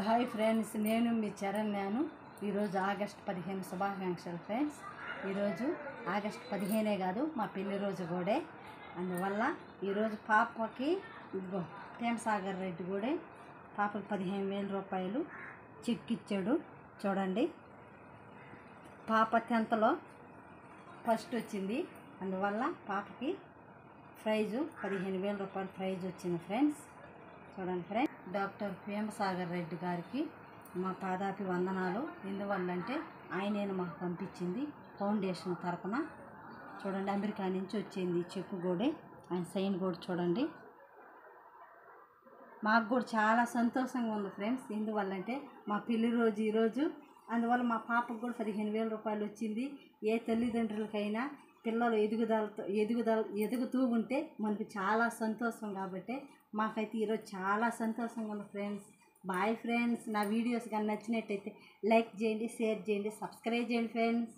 Hi friends, నేను మీ చరణ్యాను. ఈరోజు August 15 శుభాకాంక్షలు ఫ్రెండ్స్. ఈరోజు ఆగస్టు 15 కాదు, మా పెళ్లి రోజు కూడా. అందువల్ల ఈరోజు పాపకి ఇదిగో ప్రేమసాగర్ రెడ్డి కూడా పాపకి 15,000 రూపాయలు చెక్ ఇచ్చాడు. చూడండి, పాప 10th ఫస్ట్ వచ్చింది. అందువల్ల పాపకి ప్రైజు 15,000 రూపాయలు ప్రైజ్ వచ్చింది ఫ్రెండ్స్. చూడండి ఫ్రెండ్స్, డాక్టర్ ప్రేమసాగర్ రెడ్డి గారికి మా పాదాపి వందనాలు. ఎందువల్లంటే ఆయనే మాకు పంపించింది ఫౌండేషన్ తరపున. చూడండి, అమెరికా నుంచి వచ్చింది చెక్కు కూడా, ఆయన సైన్ కూడా చూడండి. మాకు కూడా చాలా సంతోషంగా ఉంది ఫ్రెండ్స్. ఎందువల్లంటే మా పెళ్లి రోజు ఈరోజు. అందువల్ల మా పాపకు కూడా 15,000 రూపాయలు వచ్చింది. ఏ తల్లిదండ్రులకైనా పిల్లలు ఎదుగుతూ ఉంటే మనకు చాలా సంతోషం. కాబట్టి మాకైతే ఈరోజు చాలా సంతోషంగా ఉంది ఫ్రెండ్స్. Bye friends. నా వీడియోస్ కానీ నచ్చినట్టయితే లైక్ చేయండి, షేర్ చేయండి, సబ్స్క్రైబ్ చేయండి ఫ్రెండ్స్.